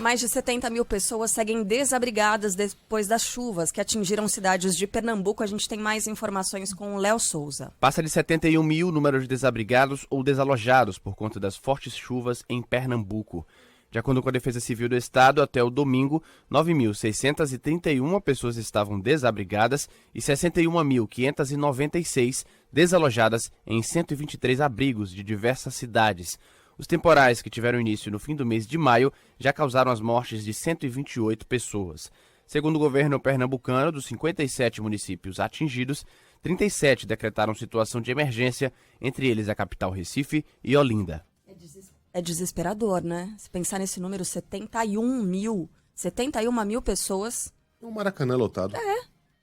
Mais de 70 mil pessoas seguem desabrigadas depois das chuvas que atingiram cidades de Pernambuco. A gente tem mais informações com o Léo Souza. Passa de 71 mil o número de desabrigados ou desalojados por conta das fortes chuvas em Pernambuco. De acordo com a Defesa Civil do Estado, até o domingo, 9.631 pessoas estavam desabrigadas e 61.596 desalojadas em 123 abrigos de diversas cidades. Os temporais, que tiveram início no fim do mês de maio, já causaram as mortes de 128 pessoas. Segundo o governo pernambucano, dos 57 municípios atingidos, 37 decretaram situação de emergência, entre eles a capital Recife e Olinda. É desesperador, né? Se pensar nesse número, 71 mil pessoas. O Maracanã lotado.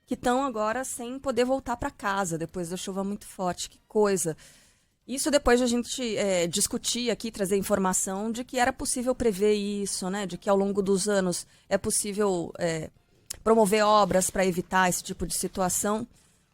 Que estão agora sem poder voltar para casa depois da chuva muito forte. Que coisa. Isso depois de a gente discutir aqui, trazer informação de que era possível prever isso, né? De que ao longo dos anos é possível promover obras para evitar esse tipo de situação.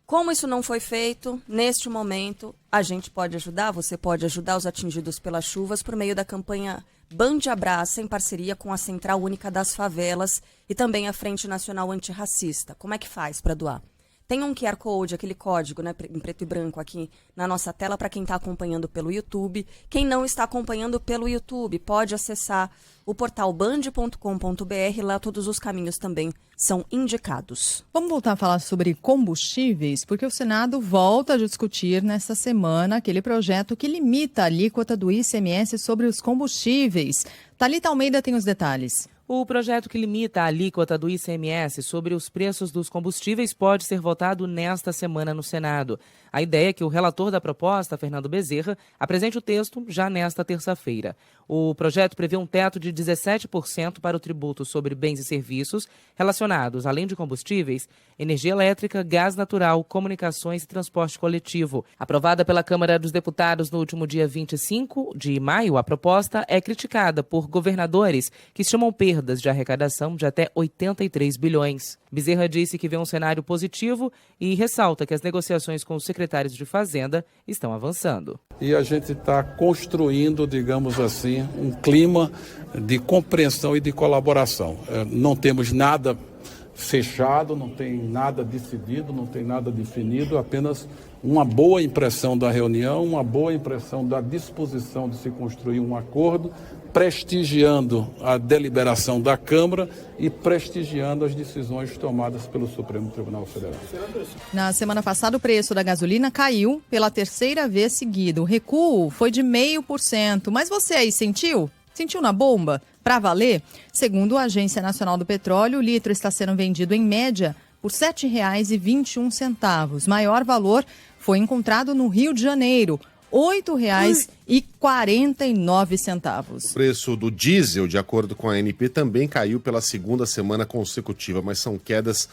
Como isso não foi feito, neste momento, a gente pode ajudar, você pode ajudar os atingidos pelas chuvas por meio da campanha Bande Abraça, em parceria com a Central Única das Favelas e também a Frente Nacional Antirracista. Como é que faz para doar? Tem um QR Code, aquele código, né, em preto e branco aqui na nossa tela para quem está acompanhando pelo YouTube. Quem não está acompanhando pelo YouTube pode acessar o portal band.com.br, lá todos os caminhos também são indicados. Vamos voltar a falar sobre combustíveis, porque o Senado volta a discutir nesta semana aquele projeto que limita a alíquota do ICMS sobre os combustíveis. Thalita Almeida tem os detalhes. O projeto que limita a alíquota do ICMS sobre os preços dos combustíveis pode ser votado nesta semana no Senado. A ideia é que o relator da proposta, Fernando Bezerra, apresente o texto já nesta terça-feira. O projeto prevê um teto de 17% para o tributo sobre bens e serviços relacionados, além de combustíveis, energia elétrica, gás natural, comunicações e transporte coletivo. Aprovada pela Câmara dos Deputados no último dia 25 de maio, a proposta é criticada por governadores que estimam perdas de arrecadação de até 83 bilhões. Bezerra disse que vê um cenário positivo e ressalta que as negociações com os secretários de Fazenda estão avançando. E a gente está construindo, digamos assim, um clima de compreensão e de colaboração. Não temos nada fechado, não tem nada decidido, não tem nada definido, apenas uma boa impressão da reunião, uma boa impressão da disposição de se construir um acordo, prestigiando a deliberação da Câmara e prestigiando as decisões tomadas pelo Supremo Tribunal Federal. Na semana passada, o preço da gasolina caiu pela terceira vez seguida. O recuo foi de 0,5%. Mas você aí sentiu? Sentiu na bomba? Para valer? Segundo a Agência Nacional do Petróleo, o litro está sendo vendido em média por R$ 7,21. Maior valor foi encontrado no Rio de Janeiro, R$ 8,49. O preço do diesel, de acordo com a ANP, também caiu pela segunda semana consecutiva, mas são quedas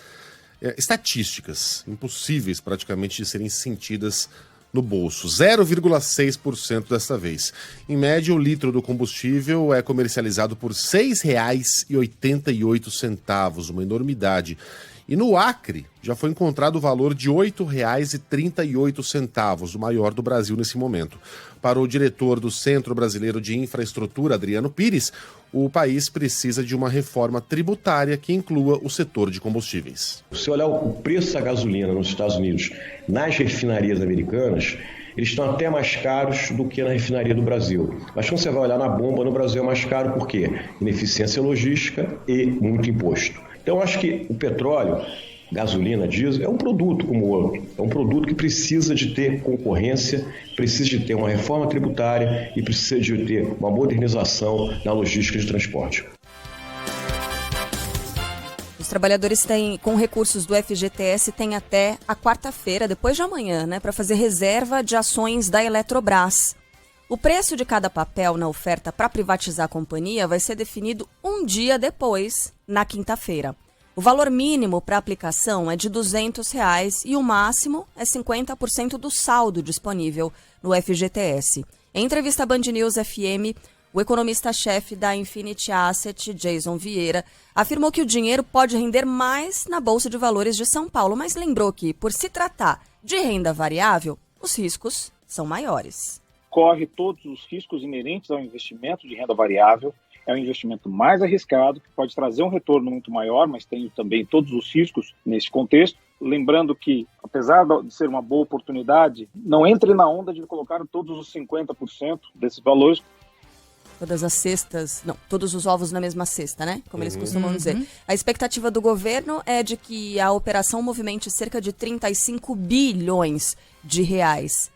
estatísticas, impossíveis praticamente de serem sentidas no bolso. 0,6% desta vez. Em média, o litro do combustível é comercializado por R$ 6,88, uma enormidade. E no Acre, já foi encontrado o valor de R$ 8,38, o maior do Brasil nesse momento. Para o diretor do Centro Brasileiro de Infraestrutura, Adriano Pires, o país precisa de uma reforma tributária que inclua o setor de combustíveis. Se olhar o preço da gasolina nos Estados Unidos, nas refinarias americanas, eles estão até mais caros do que na refinaria do Brasil. Mas quando você vai olhar na bomba, no Brasil é mais caro por quê? Ineficiência logística e muito imposto. Então, eu acho que o petróleo, gasolina, diesel, é um produto como o outro. É um produto que precisa de ter concorrência, precisa de ter uma reforma tributária e precisa de ter uma modernização na logística de transporte. Os trabalhadores com recursos do FGTS têm até a quarta-feira, depois de amanhã, né, para fazer reserva de ações da Eletrobras. O preço de cada papel na oferta para privatizar a companhia vai ser definido um dia depois, na quinta-feira. O valor mínimo para aplicação é de R$ 200 e o máximo é 50% do saldo disponível no FGTS. Em entrevista à Band News FM, o economista-chefe da Infinity Asset, Jason Vieira, afirmou que o dinheiro pode render mais na Bolsa de Valores de São Paulo, mas lembrou que, por se tratar de renda variável, os riscos são maiores. Corre todos os riscos inerentes ao investimento de renda variável. é um investimento mais arriscado, que pode trazer um retorno muito maior, mas tem também todos os riscos nesse contexto. Lembrando que, apesar de ser uma boa oportunidade, não entre na onda de colocar todos os 50% desses valores. Todas as cestas, não, todos os ovos na mesma cesta, né? Como eles costumam dizer. A expectativa do governo é de que a operação movimente cerca de 35 bilhões de reais.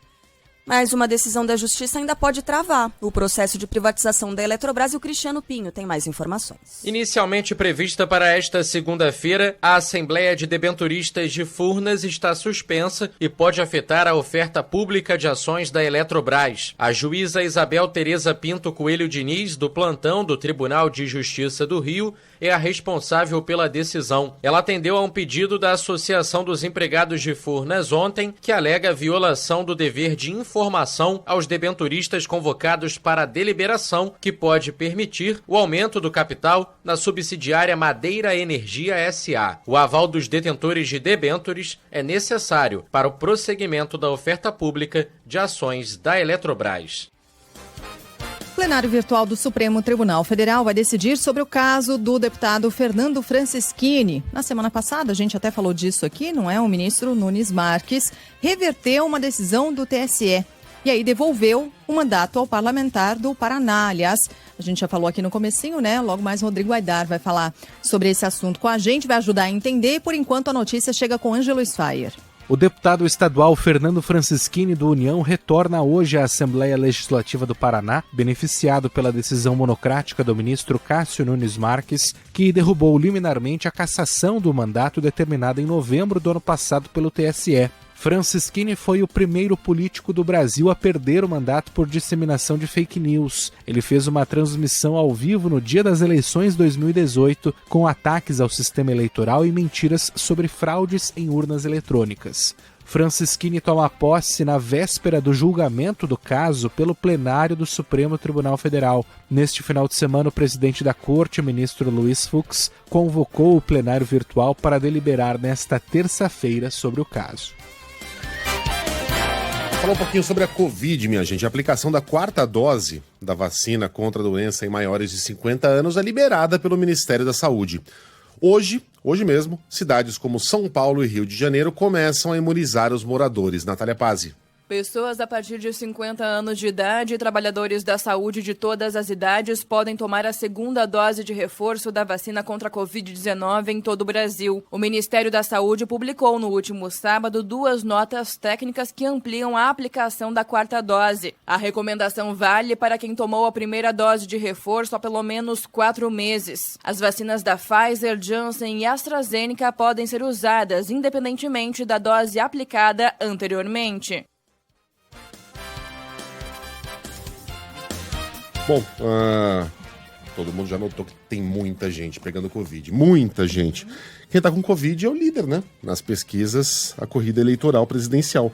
Mas uma decisão da Justiça ainda pode travar o processo de privatização da Eletrobras, e o Cristiano Pinho tem mais informações. Inicialmente prevista para esta segunda-feira, a Assembleia de Debenturistas de Furnas está suspensa e pode afetar a oferta pública de ações da Eletrobras. A juíza Isabel Tereza Pinto Coelho Diniz, do plantão do Tribunal de Justiça do Rio, é a responsável pela decisão. Ela atendeu a um pedido da Associação dos Empregados de Furnas ontem, que alega violação do dever de informação aos debenturistas convocados para a deliberação, que pode permitir o aumento do capital na subsidiária Madeira Energia S.A. O aval dos detentores de debêntures é necessário para o prosseguimento da oferta pública de ações da Eletrobras. O plenário virtual do Supremo Tribunal Federal vai decidir sobre o caso do deputado Fernando Francischini. Na semana passada, a gente até falou disso aqui, não é? O ministro Nunes Marques reverteu uma decisão do TSE e aí devolveu o mandato ao parlamentar do Paraná. Aliás, a gente já falou aqui no comecinho, né? Logo mais Rodrigo Aidar vai falar sobre esse assunto com a gente, vai ajudar a entender. Por enquanto, a notícia chega com Ângelo Sfaier. O deputado estadual Fernando Francischini, do União, retorna hoje à Assembleia Legislativa do Paraná, beneficiado pela decisão monocrática do ministro Cássio Nunes Marques, que derrubou liminarmente a cassação do mandato determinada em novembro do ano passado pelo TSE. Francischini foi o primeiro político do Brasil a perder o mandato por disseminação de fake news. Ele fez uma transmissão ao vivo no dia das eleições 2018, com ataques ao sistema eleitoral e mentiras sobre fraudes em urnas eletrônicas. Francischini toma posse na véspera do julgamento do caso pelo plenário do Supremo Tribunal Federal. Neste final de semana, o presidente da Corte, ministro Luiz Fux, convocou o plenário virtual para deliberar nesta terça-feira sobre o caso. Falar um pouquinho sobre a Covid, minha gente. A aplicação da 4ª dose da vacina contra a doença em maiores de 50 anos é liberada pelo Ministério da Saúde. Hoje mesmo, cidades como São Paulo e Rio de Janeiro começam a imunizar os moradores. Natália Pazzi. Pessoas a partir de 50 anos de idade e trabalhadores da saúde de todas as idades podem tomar a segunda dose de reforço da vacina contra a Covid-19 em todo o Brasil. O Ministério da Saúde publicou no último sábado 2 notas técnicas que ampliam a aplicação da 4ª dose. A recomendação vale para quem tomou a primeira dose de reforço há pelo menos 4 meses. As vacinas da Pfizer, Janssen e AstraZeneca podem ser usadas independentemente da dose aplicada anteriormente. Bom, todo mundo já notou que tem muita gente pegando Covid. Muita gente. Quem tá com Covid é o líder, né? Nas pesquisas, a corrida eleitoral presidencial.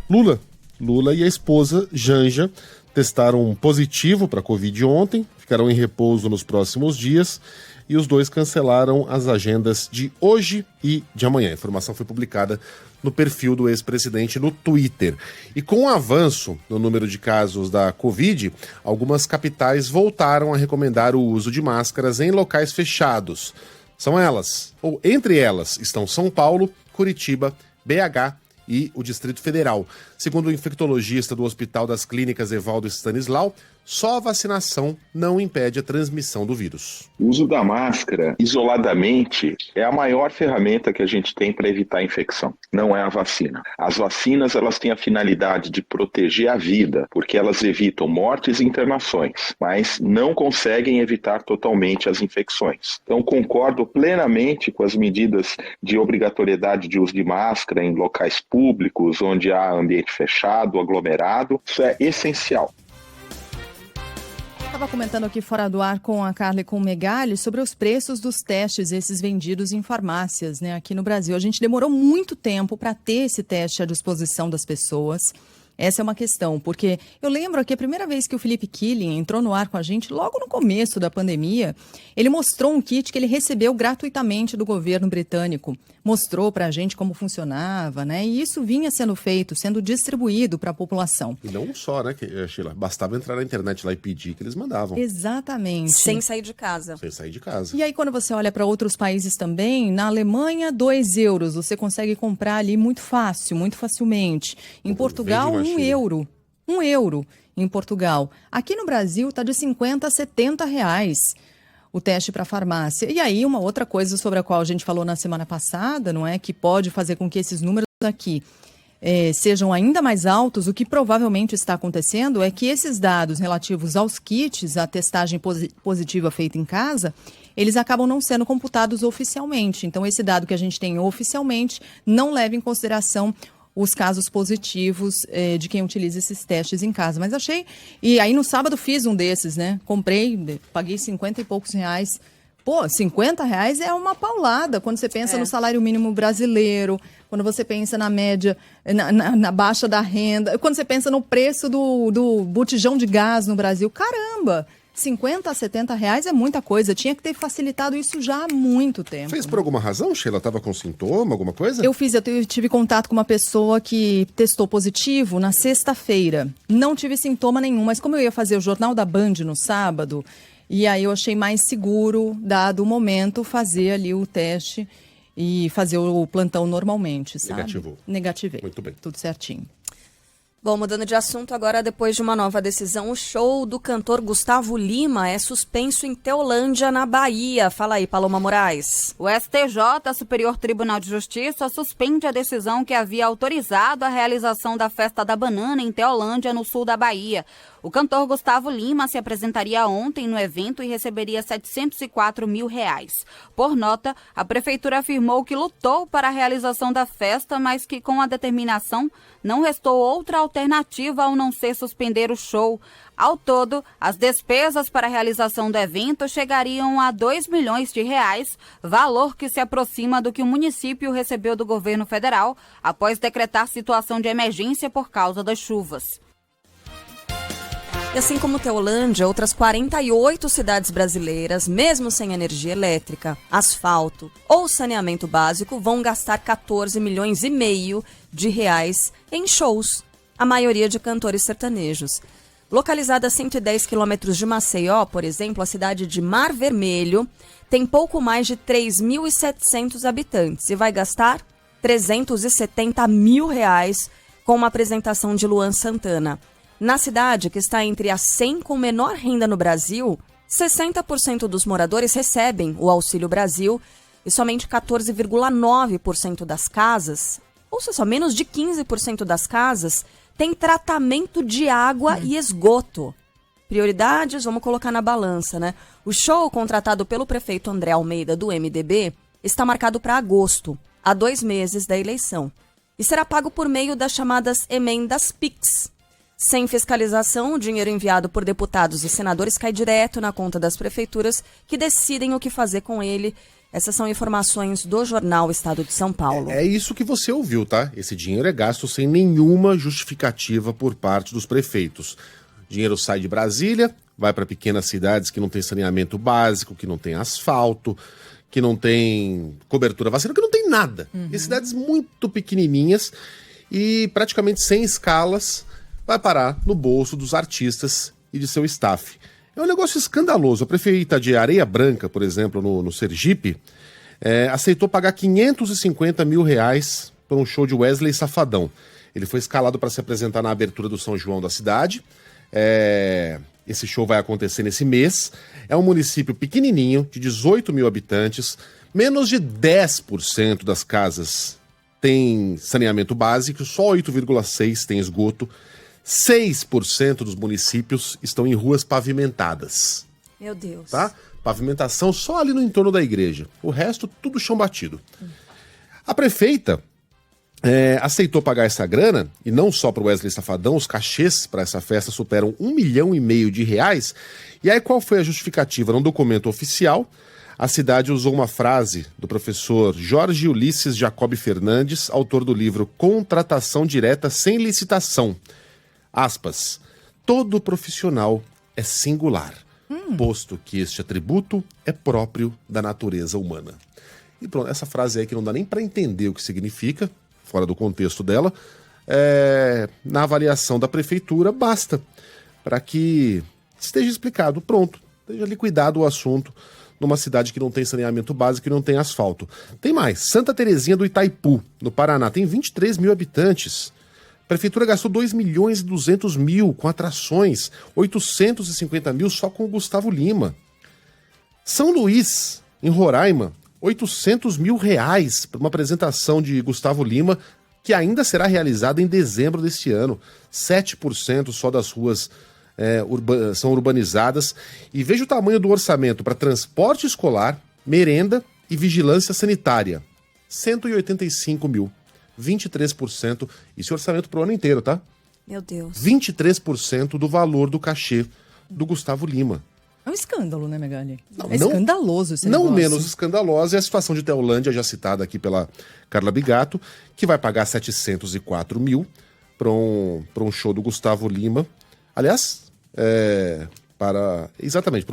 Lula e a esposa Janja testaram positivo para Covid ontem, ficarão em repouso nos próximos dias e os dois cancelaram as agendas de hoje e de amanhã. A informação foi publicada no perfil do ex-presidente no Twitter. E com o avanço no número de casos da Covid, algumas capitais voltaram a recomendar o uso de máscaras em locais fechados. São elas, ou entre elas, estão São Paulo, Curitiba, BH e o Distrito Federal. Segundo o infectologista do Hospital das Clínicas Evaldo Stanislau, só a vacinação não impede a transmissão do vírus. O uso da máscara isoladamente é a maior ferramenta que a gente tem para evitar a infecção. Não é a vacina. As vacinas, elas têm a finalidade de proteger a vida, porque elas evitam mortes e internações, mas não conseguem evitar totalmente as infecções. Então, concordo plenamente com as medidas de obrigatoriedade de uso de máscara em locais públicos, onde há ambiente fechado, aglomerado. Isso é essencial. Estava comentando aqui fora do ar com a Carla e com o Megali sobre os preços dos testes, esses vendidos em farmácias, né, aqui no Brasil. A gente demorou muito tempo para ter esse teste à disposição das pessoas. Essa é uma questão, porque eu lembro que a primeira vez que o Felipe Killing entrou no ar com a gente, logo no começo da pandemia, ele mostrou um kit que ele recebeu gratuitamente do governo britânico. Mostrou para a gente como funcionava, né? E isso vinha sendo feito, sendo distribuído para a população. E não só, né, Sheila? Bastava entrar na internet lá e pedir que eles mandavam. Exatamente. Sem sair de casa. Sem sair de casa. E aí, quando você olha para outros países também, na Alemanha, 2 euros. Você consegue comprar ali muito fácil, muito facilmente. Em Portugal, 1 euro. 1 euro em Portugal. Aqui no Brasil, está de 50 a 70 reais o teste para farmácia. E aí, uma outra coisa sobre a qual a gente falou na semana passada, não é? Que pode fazer com que esses números aqui sejam ainda mais altos. O que provavelmente está acontecendo é que esses dados relativos aos kits, a testagem positiva feita em casa, eles acabam não sendo computados oficialmente. Então, esse dado que a gente tem oficialmente não leva em consideração os casos positivos de quem utiliza esses testes em casa. Mas achei... E aí, no sábado, fiz um desses, né? Comprei, paguei 50 e poucos reais. Pô, 50 reais é uma paulada quando você pensa no salário mínimo brasileiro, quando você pensa na média, na baixa da renda, quando você pensa no preço do botijão de gás no Brasil. Caramba! 50 a 70 reais é muita coisa. Tinha que ter facilitado isso já há muito tempo. Fez por alguma razão, Sheila? Estava com sintoma, alguma coisa? Eu tive contato com uma pessoa que testou positivo na sexta-feira. Não tive sintoma nenhum, mas como eu ia fazer o Jornal da Band no sábado, e aí eu achei mais seguro, dado o momento, fazer ali o teste e fazer o plantão normalmente, sabe? Negativou. Negativei. Muito bem. Tudo certinho. Bom, mudando de assunto, agora depois de uma nova decisão, o show do cantor Gustavo Lima é suspenso em Teolândia, na Bahia. Fala aí, Paloma Moraes. O STJ, Superior Tribunal de Justiça, suspende a decisão que havia autorizado a realização da Festa da Banana em Teolândia, no sul da Bahia. O cantor Gustavo Lima se apresentaria ontem no evento e receberia R$704 mil. Por nota, a prefeitura afirmou que lutou para a realização da festa, mas que com a determinação não restou outra alternativa ao não ser suspender o show. Ao todo, as despesas para a realização do evento chegariam a R$2 milhões, valor que se aproxima do que o município recebeu do governo federal após decretar situação de emergência por causa das chuvas. E assim como Teolândia, outras 48 cidades brasileiras, mesmo sem energia elétrica, asfalto ou saneamento básico, vão gastar R$14,5 milhões em shows, a maioria de cantores sertanejos. Localizada a 110 quilômetros de Maceió, por exemplo, a cidade de Mar Vermelho tem pouco mais de 3.700 habitantes e vai gastar R$370 mil com uma apresentação de Luan Santana. Na cidade, que está entre as 100 com menor renda no Brasil, 60% dos moradores recebem o Auxílio Brasil e somente 14,9% das casas, ou seja, menos de 15% das casas, tem tratamento de água e esgoto. Prioridades, vamos colocar na balança, né? O show contratado pelo prefeito André Almeida, do MDB, está marcado para agosto, a 2 meses da eleição, e será pago por meio das chamadas emendas PIX. Sem fiscalização, o dinheiro enviado por deputados e senadores cai direto na conta das prefeituras, que decidem o que fazer com ele. Essas são informações do jornal Estado de São Paulo. É isso que você ouviu, tá? Esse dinheiro é gasto sem nenhuma justificativa por parte dos prefeitos. O dinheiro sai de Brasília, vai para pequenas cidades que não tem saneamento básico, que não tem asfalto, que não tem cobertura vacinal, que não tem nada. E cidades muito pequenininhas e praticamente sem escalas, vai parar no bolso dos artistas e de seu staff. É um negócio escandaloso. A prefeita de Areia Branca, por exemplo, no Sergipe, aceitou pagar R$550 mil por um show de Wesley Safadão. Ele foi escalado para se apresentar na abertura do São João da cidade. Esse show vai acontecer nesse mês. É um município pequenininho, de 18 mil habitantes. Menos de 10% das casas tem saneamento básico, só 8,6% tem esgoto. 6% dos municípios estão em ruas pavimentadas. Meu Deus. Tá? Pavimentação só ali no entorno da igreja. O resto, tudo chão batido. A prefeita aceitou pagar essa grana, e não só para o Wesley Safadão, os cachês para essa festa superam R$1,5 milhão. E aí qual foi a justificativa? Num documento oficial, a cidade usou uma frase do professor Jorge Ulisses Jacob Fernandes, autor do livro Contratação Direta Sem Licitação, aspas, todo profissional é singular, posto que este atributo é próprio da natureza humana. E pronto, essa frase aí que não dá nem para entender o que significa, fora do contexto dela, na avaliação da prefeitura, basta para que esteja explicado, pronto, esteja liquidado o assunto numa cidade que não tem saneamento básico e não tem asfalto. Tem mais, Santa Terezinha do Itaipu, no Paraná, tem 23 mil habitantes. A prefeitura gastou 2.200.000 com atrações, 850 mil só com o Gustavo Lima. São Luís, em Roraima, 800 mil reais para uma apresentação de Gustavo Lima, que ainda será realizada em dezembro deste ano. 7% só das ruas são urbanizadas. E veja o tamanho do orçamento para transporte escolar, merenda e vigilância sanitária. 185 mil. 23%. Isso é orçamento para o ano inteiro, tá? Meu Deus. 23% do valor do cachê do Gustavo Lima. É um escândalo, né, Megali? Não, escandaloso esse Não negócio. menos escandalosa é a situação de Teolândia, já citada aqui pela Carla Bigato, que vai pagar 704 mil para um show do Gustavo Lima. Aliás, para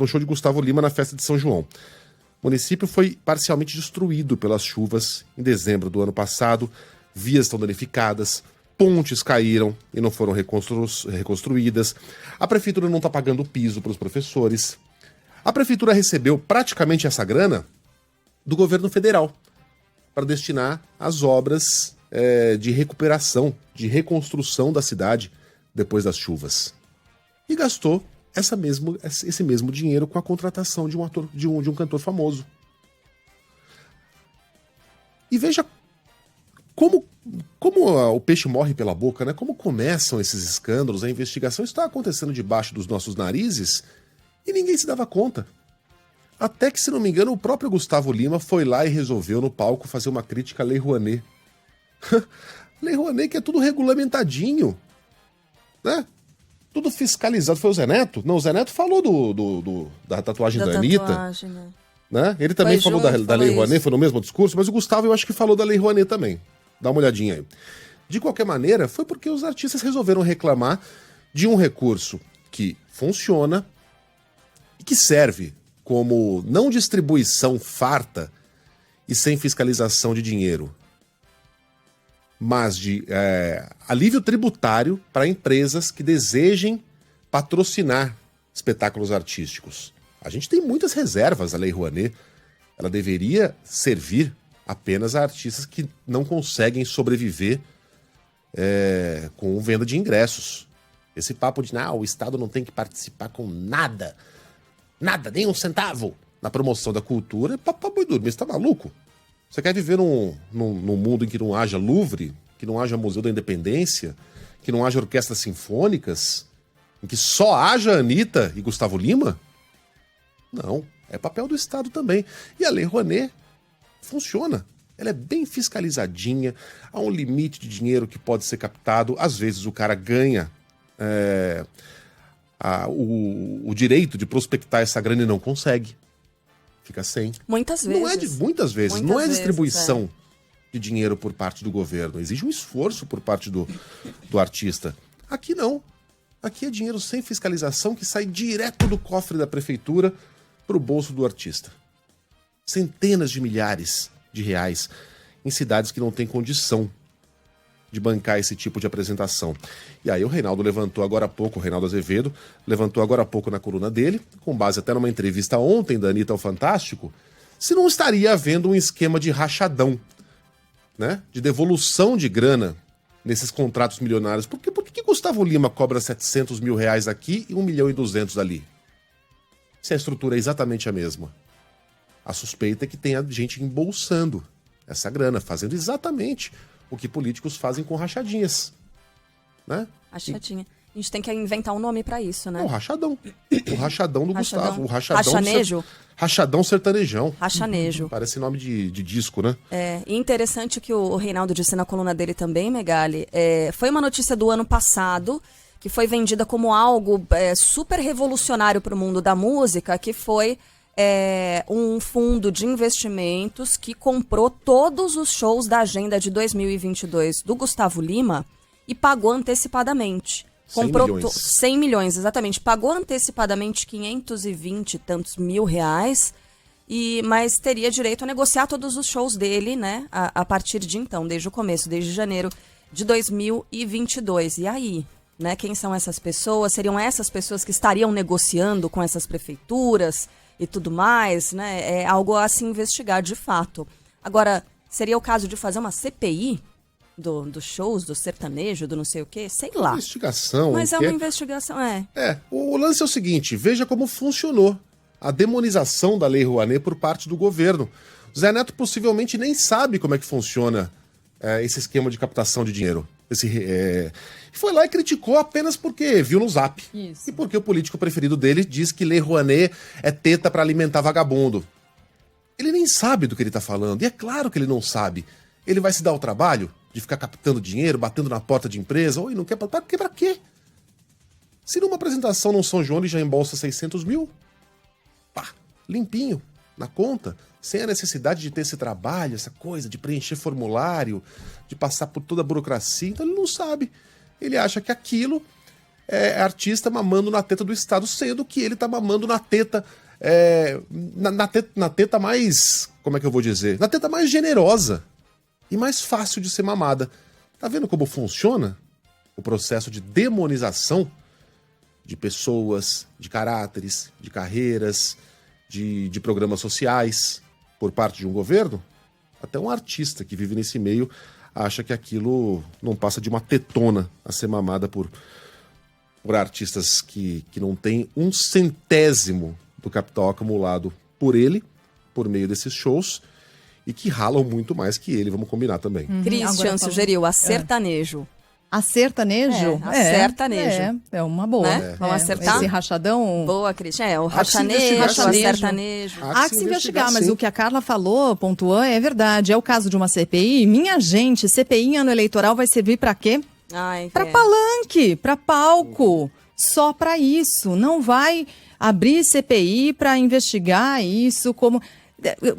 um show de Gustavo Lima na festa de São João. O município foi parcialmente destruído pelas chuvas em dezembro do ano passado. Vias estão danificadas, pontes caíram e não foram reconstruídas. A prefeitura não está pagando o piso para os professores. A prefeitura recebeu praticamente essa grana do governo federal para destinar às obras de recuperação, de reconstrução da cidade depois das chuvas. E gastou esse mesmo dinheiro com a contratação de um cantor famoso. E veja como o peixe morre pela boca, né? Como começam esses escândalos, a investigação está acontecendo debaixo dos nossos narizes e ninguém se dava conta. Até que, se não me engano, o próprio Gustavo Lima foi lá e resolveu no palco fazer uma crítica à Lei Rouanet. Lei Rouanet que é tudo regulamentadinho, né? Tudo fiscalizado. Foi o Zé Neto? Não, o Zé Neto falou da tatuagem da Anitta. Né? Ele também falou da Lei Rouanet, foi no mesmo discurso, mas o Gustavo eu acho que falou da Lei Rouanet também. Dá uma olhadinha aí. De qualquer maneira, foi porque os artistas resolveram reclamar de um recurso que funciona e que serve como não distribuição farta e sem fiscalização de dinheiro, mas de alívio tributário para empresas que desejem patrocinar espetáculos artísticos. A gente tem muitas reservas à Lei Rouanet. Ela deveria servir apenas a artistas que não conseguem sobreviver com venda de ingressos. Esse papo de o Estado não tem que participar com nada, nem um centavo na promoção da cultura, é papo boi dormir, você tá maluco? Você quer viver num mundo em que não haja Louvre, que não haja Museu da Independência, que não haja orquestras sinfônicas, em que só haja Anitta e Gustavo Lima? Não, é papel do Estado também. E a Lei Rouanet funciona. Ela é bem fiscalizadinha, há um limite de dinheiro que pode ser captado. Às vezes o cara ganha o direito de prospectar essa grana e não consegue. Fica sem. Muitas vezes. Muitas vezes. Não é distribuição de dinheiro por parte do governo. Exige um esforço por parte do artista. Aqui não. Aqui é dinheiro sem fiscalização que sai direto do cofre da prefeitura para o bolso do artista. Centenas de milhares de reais em cidades que não têm condição de bancar esse tipo de apresentação. E aí o Reinaldo Azevedo, levantou agora há pouco na coluna dele, com base até numa entrevista ontem da Anitta ao Fantástico, se não estaria havendo um esquema de rachadão, né? De devolução de grana nesses contratos milionários. Por que Gustavo Lima cobra 700 mil reais aqui e 1.200.000 ali? Se a estrutura é exatamente a mesma. A suspeita é que tenha gente embolsando essa grana, fazendo exatamente o que políticos fazem com rachadinhas, né? Rachadinha. A gente tem que inventar um nome pra isso, né? O rachadão. O rachadão do Gustavo. O Rachanejo? Rachadão sertanejão. Rachanejo. Parece nome de disco, né? E interessante o que o Reinaldo disse na coluna dele também, Megali. Foi uma notícia do ano passado que foi vendida como algo super revolucionário para o mundo da música, que foi um fundo de investimentos que comprou todos os shows da agenda de 2022 do Gustavo Lima e pagou antecipadamente. comprou 100 milhões. 100 milhões, exatamente. Pagou antecipadamente 520 e tantos mil reais, mas teria direito a negociar todos os shows dele, né? A partir de então, desde o começo, desde janeiro de 2022. E aí, né? Quem são essas pessoas? Seriam essas pessoas que estariam negociando com essas prefeituras e tudo mais, né? É algo a se investigar de fato. Agora, seria o caso de fazer uma CPI dos shows, do sertanejo, do não sei o quê? Sei lá. Investigação. Mas é uma investigação, O lance é o seguinte, veja como funcionou a demonização da Lei Rouanet por parte do governo. O Zé Neto possivelmente nem sabe como é que funciona esse esquema de captação de dinheiro. Foi lá e criticou apenas porque viu no Zap. Isso. E porque o político preferido dele diz que Lei Rouanet é teta pra alimentar vagabundo. Ele nem sabe do que ele tá falando. E é claro que ele não sabe. Ele vai se dar o trabalho de ficar captando dinheiro, batendo na porta de empresa. Oi, não quer... Pra quê? Se numa apresentação no São João ele já embolsa 600 mil, pá, limpinho, na conta, sem a necessidade de ter esse trabalho, essa coisa de preencher formulário, de passar por toda a burocracia. Então ele não sabe. Ele acha que aquilo é artista mamando na teta do Estado, sendo que ele tá mamando na teta, na teta mais, como é que eu vou dizer? Na teta mais generosa e mais fácil de ser mamada. Tá vendo como funciona o processo de demonização de pessoas, de caráteres, de carreiras, de programas sociais por parte de um governo? Até um artista que vive nesse meio acha que aquilo não passa de uma tetona a ser mamada por artistas que não têm 1/100º do capital acumulado por ele, por meio desses shows, e que ralam muito mais que ele, vamos combinar também. Christian sugeriu a sertanejo. A sertanejo? Sertanejo. É uma boa. Né? Vamos acertar? Esse rachadão... Boa, Christian. O rachanejo, o sertanejo. Há que se investigar, mas o que a Carla falou, pontuou, é verdade. É o caso de uma CPI. Minha gente, CPI em ano eleitoral vai servir para quê? Para palanque, para palco. Só para isso. Não vai abrir CPI para investigar isso como...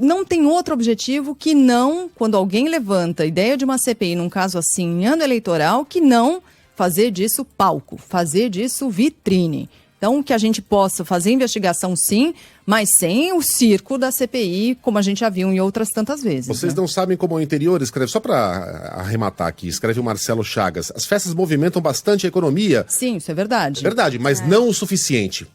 Não tem outro objetivo que não, quando alguém levanta a ideia de uma CPI num caso assim, em ano eleitoral, que não fazer disso palco, fazer disso vitrine. Então, que a gente possa fazer investigação sim, mas sem o circo da CPI, como a gente já viu em outras tantas vezes. Vocês não sabem como o interior escreve, só para arrematar aqui, escreve o Marcelo Chagas. As festas movimentam bastante a economia. Sim, isso é verdade. É verdade, mas não o suficiente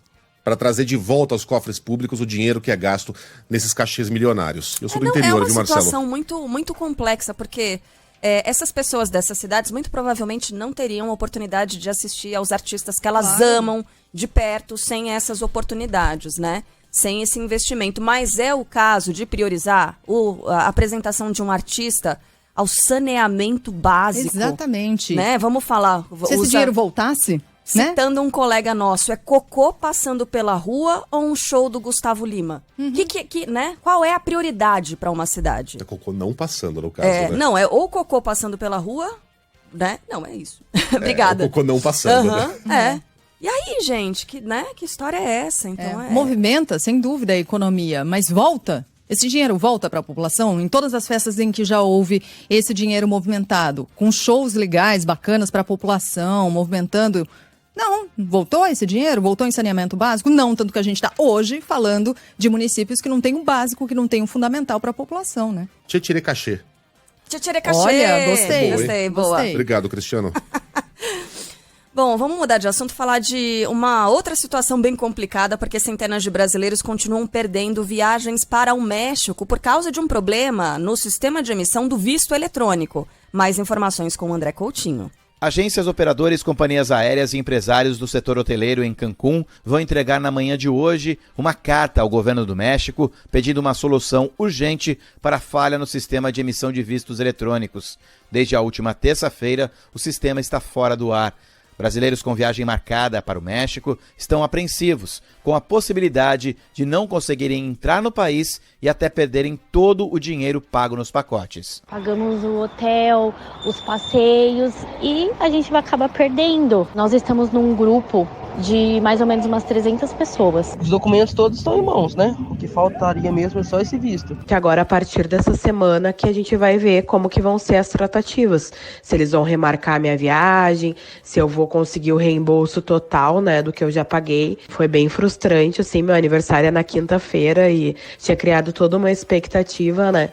para trazer de volta aos cofres públicos o dinheiro que é gasto nesses cachês milionários. Eu sou do interior, viu, Marcelo? É uma situação muito, muito complexa, porque essas pessoas dessas cidades muito provavelmente não teriam a oportunidade de assistir aos artistas que elas amam de perto sem essas oportunidades, né? Sem esse investimento. Mas é o caso de priorizar a apresentação de um artista ao saneamento básico. Exatamente. Né? Vamos falar... Se esse dinheiro voltasse... Citando um colega nosso, é cocô passando pela rua ou um show do Gustavo Lima? Né? Qual é a prioridade para uma cidade? É cocô não passando, no caso, né? Não, é ou cocô passando pela rua, né? Não, é isso. Obrigada. É cocô não passando, né? E aí, gente, que história é essa? Então, Movimenta, sem dúvida, a economia, mas volta? Esse dinheiro volta para a população? Em todas as festas em que já houve esse dinheiro movimentado, com shows legais, bacanas para a população, movimentando... Não, voltou esse dinheiro? Voltou em saneamento básico? Não, tanto que a gente está hoje falando de municípios que não tem um básico, que não tem um fundamental para a população, né? Tchê cachê. Tchê cachê. Olha, gostei. Gostei, boa. Obrigado, Cristiano. Bom, vamos mudar de assunto, falar de uma outra situação bem complicada, porque centenas de brasileiros continuam perdendo viagens para o México por causa de um problema no sistema de emissão do visto eletrônico. Mais informações com o André Coutinho. Agências, operadores, companhias aéreas e empresários do setor hoteleiro em Cancún vão entregar na manhã de hoje uma carta ao governo do México pedindo uma solução urgente para a falha no sistema de emissão de vistos eletrônicos. Desde a última terça-feira, o sistema está fora do ar. Brasileiros com viagem marcada para o México estão apreensivos, com a possibilidade de não conseguirem entrar no país e até perderem todo o dinheiro pago nos pacotes. Pagamos o hotel, os passeios e a gente vai acabar perdendo. Nós estamos num grupo de mais ou menos umas 300 pessoas. Os documentos todos estão em mãos, né? O que faltaria mesmo é só esse visto. Que agora, a partir dessa semana, que a gente vai ver como que vão ser as tratativas. Se eles vão remarcar minha viagem, se eu vou conseguir o reembolso total, né, do que eu já paguei. Foi bem frustrante, assim, meu aniversário é na quinta-feira e tinha criado toda uma expectativa, né?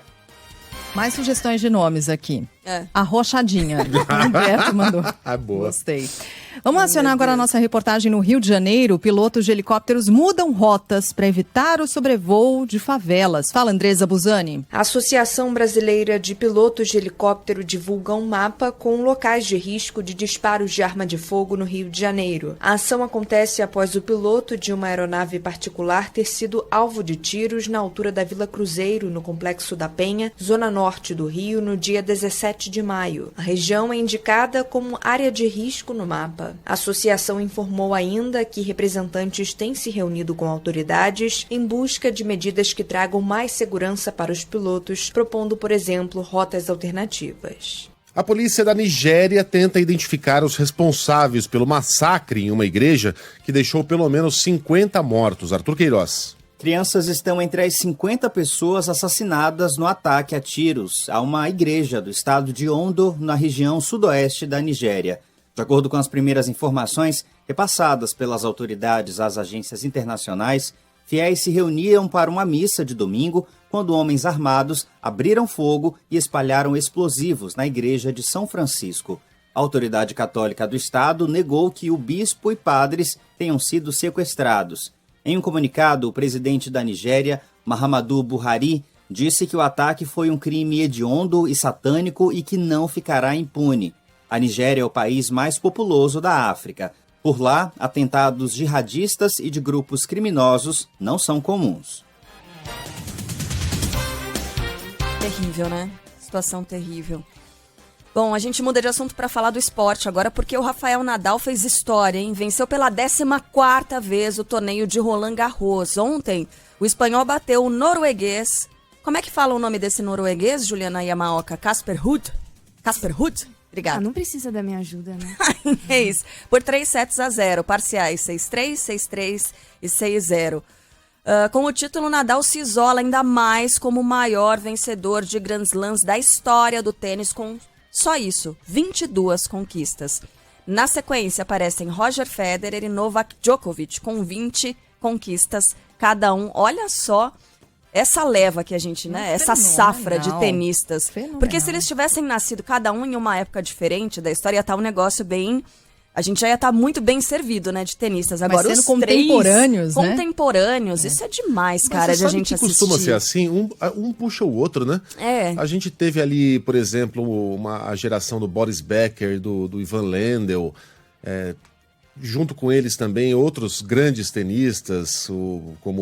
Mais sugestões de nomes aqui. A Rochadinha. O Humberto mandou. Boa. Gostei. Vamos acionar agora a nossa reportagem no Rio de Janeiro. Pilotos de helicópteros mudam rotas para evitar o sobrevoo de favelas. Fala, Andresa Buzani. A Associação Brasileira de Pilotos de Helicóptero divulga um mapa com locais de risco de disparos de arma de fogo no Rio de Janeiro. A ação acontece após o piloto de uma aeronave particular ter sido alvo de tiros na altura da Vila Cruzeiro, no Complexo da Penha, zona norte do Rio, no dia 17 de maio. A região é indicada como área de risco no mapa. A associação informou ainda que representantes têm se reunido com autoridades em busca de medidas que tragam mais segurança para os pilotos, propondo, por exemplo, rotas alternativas. A polícia da Nigéria tenta identificar os responsáveis pelo massacre em uma igreja que deixou pelo menos 50 mortos. Arthur Queiroz. Crianças estão entre as 50 pessoas assassinadas no ataque a tiros a uma igreja do estado de Ondo, na região sudoeste da Nigéria. De acordo com as primeiras informações repassadas pelas autoridades às agências internacionais, fiéis se reuniam para uma missa de domingo quando homens armados abriram fogo e espalharam explosivos na igreja de São Francisco. A autoridade católica do estado negou que o bispo e padres tenham sido sequestrados. Em um comunicado, o presidente da Nigéria, Muhammadu Buhari, disse que o ataque foi um crime hediondo e satânico e que não ficará impune. A Nigéria é o país mais populoso da África. Por lá, atentados jihadistas e de grupos criminosos não são comuns. Terrível, né? Situação terrível. Bom, a gente muda de assunto para falar do esporte agora, porque o Rafael Nadal fez história, hein? Venceu pela 14ª vez o torneio de Roland Garros. Ontem, o espanhol bateu o norueguês. Como é que fala o nome desse norueguês, Juliana Yamaoka? Casper Ruud? Casper Ruud? Obrigada. Não precisa da minha ajuda, né? É isso. Por 3-0, parciais 6-3, 6-3 e 6-0. Com o título, Nadal se isola ainda mais como o maior vencedor de Grand Slams da história do tênis, com só isso, 22 conquistas. Na sequência, aparecem Roger Federer e Novak Djokovic, com 20 conquistas cada um. Olha só essa leva que a gente, né? Essa safra de tenistas. Porque se eles tivessem nascido cada um em uma época diferente da história, ia estar um negócio bem... A gente já ia estar muito bem servido, né, de tenistas. Agora, mas sendo os contemporâneos, três, contemporâneos, isso é demais, cara, Mas de a gente que assistir. costuma ser assim, um puxa o outro, né? É. A gente teve ali, por exemplo, a geração do Boris Becker, do Ivan Lendl, junto com eles também outros grandes tenistas, como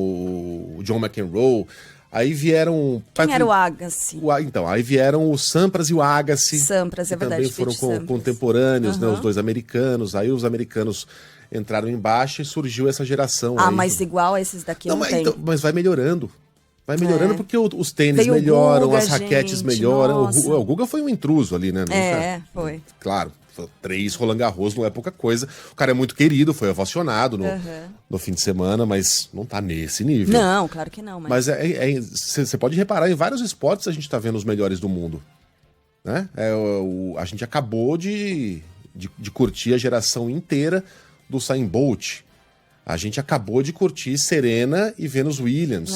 o John McEnroe. Aí vieram... Quem era o Agassi? Então, aí vieram o Sampras e o Agassi. Sampras, é verdade. Também foram contemporâneos, né, os dois americanos. Aí os americanos entraram em baixa e surgiu essa geração. Ah, aí. Mas igual a esses daqui não tem. Mas vai melhorando. Vai melhorando porque os tênis melhoram, Guga, as raquetes melhoram. O Guga foi um intruso ali, né? Foi. Claro. 3 Roland Garros não é pouca coisa. O cara é muito querido, foi ovacionado no fim de semana, mas não tá nesse nível. Não, claro que não. Mas você pode reparar, em vários esportes a gente tá vendo os melhores do mundo. Né? A gente acabou de curtir a geração inteira do Usain Bolt. A gente acabou de curtir Serena e Venus Williams.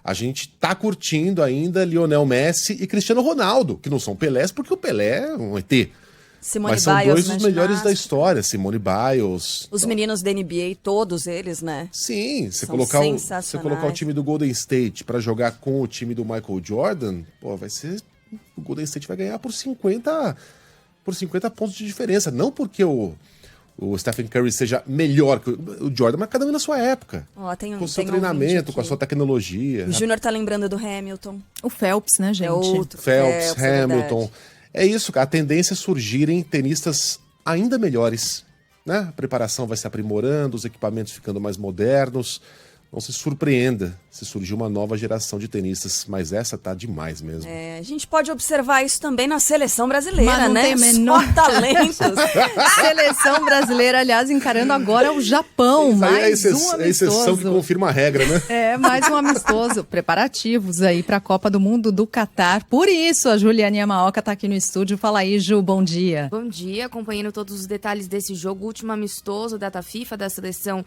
A gente tá curtindo ainda Lionel Messi e Cristiano Ronaldo, que não são Pelés, porque o Pelé é um ET. Simone Mas são Biles, dois dos melhores da história, Simone Biles. Os meninos da NBA, todos eles, né? Sim, você colocar o time do Golden State pra jogar com o time do Michael Jordan, vai ser... O Golden State vai ganhar por 50 pontos de diferença. Não porque o Stephen Curry seja melhor que o Jordan, mas cada um na sua época. Com o seu treinamento, com a sua tecnologia. O Júnior tá lembrando do Hamilton. O Phelps, né, gente? É outro. Phelps, Hamilton... É isso, a tendência é surgirem tenistas ainda melhores, né? A preparação vai se aprimorando, os equipamentos ficando mais modernos, não se surpreenda se surgir uma nova geração de tenistas, mas essa tá demais mesmo. A gente pode observar isso também na seleção brasileira, Mas não né? tem menor... Só talentos. Seleção brasileira, aliás, encarando agora o Japão, Isso aí mais é um amistoso. a exceção que confirma a regra, né? Mais um amistoso. Preparativos aí para a Copa do Mundo do Catar. Por isso, a Juliane Yamaoka está aqui no estúdio. Fala aí, Ju, bom dia. Bom dia, acompanhando todos os detalhes desse jogo, último amistoso, data FIFA da seleção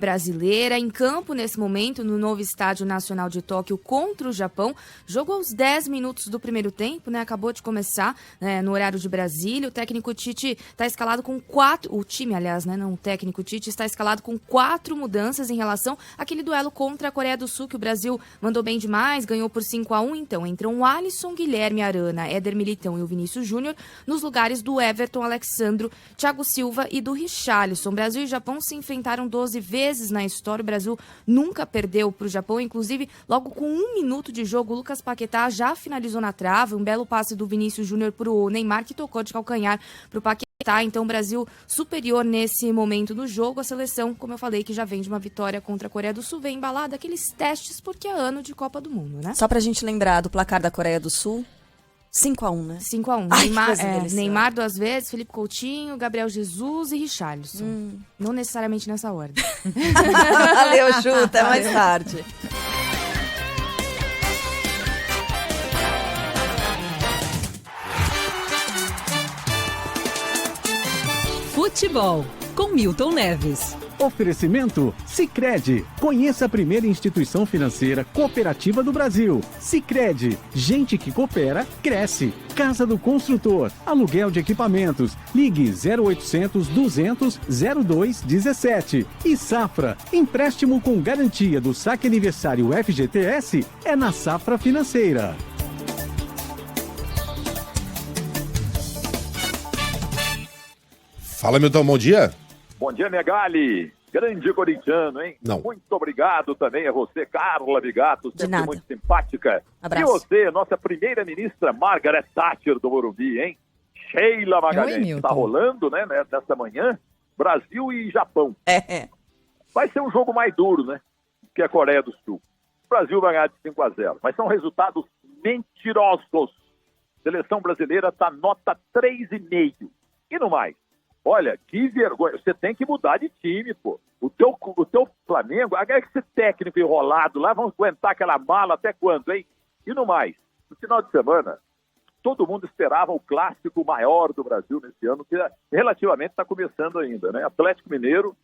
brasileira, em campo nesse momento, no novo Estádio Nacional de Tóquio contra o Japão. Jogo aos 10 minutos do primeiro tempo, né? Acabou de começar, no horário de Brasília. O técnico Tite está escalado com 4... O time, aliás, né? Não o técnico Tite, está escalado com 4 mudanças em relação àquele duelo contra a Coreia do Sul, que o Brasil mandou bem demais, ganhou por 5-1. Então, entram o Alisson, Guilherme Arana, Éder Militão e o Vinícius Júnior, nos lugares do Everton, Alexandro, Thiago Silva e do Richarlison. Brasil e Japão se enfrentaram 12 vezes na história. O Brasil nunca perdeu para o Japão, inclusive logo com 1 minuto de jogo, o Lucas Paquetá já finalizou na trave, um belo passe do Vinícius Júnior para o Neymar, que tocou de calcanhar para o Paquetá. Então, o Brasil superior nesse momento do jogo. A seleção, como eu falei, que já vem de uma vitória contra a Coreia do Sul, vem embalada aqueles testes porque é ano de Copa do Mundo, né? Só pra gente lembrar do placar da Coreia do Sul, 5-1, né? 5-1. Neymar 2 vezes, Felipe Coutinho, Gabriel Jesus e Richarlison. Não necessariamente nessa ordem. Valeu, Ju, até mais tarde. Futebol, com Milton Neves. Oferecimento Sicredi. Conheça a primeira instituição financeira cooperativa do Brasil. Sicredi. Gente que coopera, cresce. Casa do Construtor. Aluguel de equipamentos. Ligue 0800 200 0217. E Safra. Empréstimo com garantia do saque aniversário FGTS é na Safra Financeira. Fala, Milton, bom dia. Bom dia, Megali. Grande corintiano, hein? Não. Muito obrigado também a você, Carla Bigato, sempre muito simpática. Abraço. E você, nossa primeira-ministra Margaret Thatcher do Morumbi, hein? Sheila Magalhães. Está rolando, né, nessa manhã, Brasil e Japão. Vai ser um jogo mais duro, né? Que a Coreia do Sul. O Brasil vai ganhar de 5-0, mas são resultados mentirosos. A seleção brasileira está nota 3,5. E no mais. Olha, que vergonha. Você tem que mudar de time, pô. O teu Flamengo, esse técnico enrolado lá, vamos aguentar aquela mala até quando, hein? E no mais, no final de semana, todo mundo esperava o clássico maior do Brasil nesse ano, que relativamente está começando ainda, né? Atlético Mineiro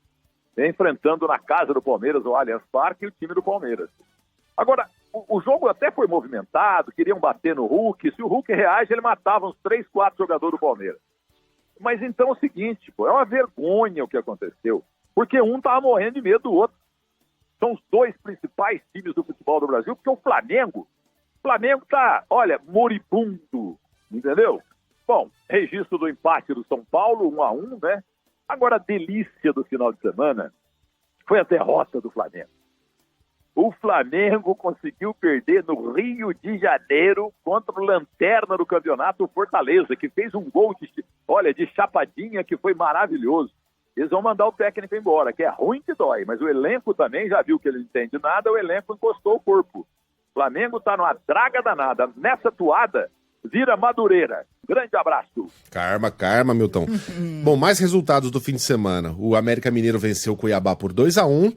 enfrentando na casa do Palmeiras, o Allianz Parque, e o time do Palmeiras. Agora, o jogo até foi movimentado, queriam bater no Hulk. Se o Hulk reage, ele matava uns 3, 4 jogadores do Palmeiras. Mas então é o seguinte, pô, é uma vergonha o que aconteceu, porque um tava morrendo de medo do outro. São os 2 principais times do futebol do Brasil, porque o Flamengo tá, olha, moribundo, entendeu? Bom, registro do empate do São Paulo, 1-1, né? Agora, a delícia do final de semana foi a derrota do Flamengo. O Flamengo conseguiu perder no Rio de Janeiro contra o lanterna do campeonato, o Fortaleza, que fez um gol de chapadinha que foi maravilhoso. Eles vão mandar o técnico embora, que é ruim que dói, mas o elenco também já viu que ele não entende nada, o elenco encostou o corpo. O Flamengo está numa draga danada. Nessa toada, vira Madureira. Grande abraço. Calma, Milton. Bom, mais resultados do fim de semana. O América Mineiro venceu o Cuiabá por 2-1.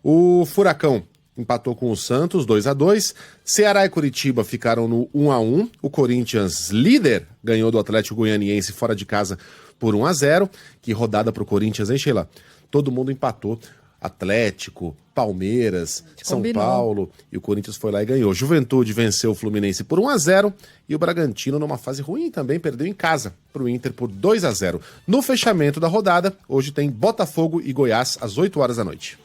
O Furacão empatou com o Santos, 2-2. Ceará e Curitiba ficaram no 1-1. O Corinthians, líder, ganhou do Atlético Goianiense fora de casa por 1-0. Que rodada pro Corinthians, hein, Sheila? Todo mundo empatou. Atlético, Palmeiras, São Paulo, e o Corinthians foi lá e ganhou. Juventude venceu o Fluminense por 1-0 e o Bragantino, numa fase ruim também, perdeu em casa pro Inter por 2-0. No fechamento da rodada, hoje tem Botafogo e Goiás às 8 horas da noite.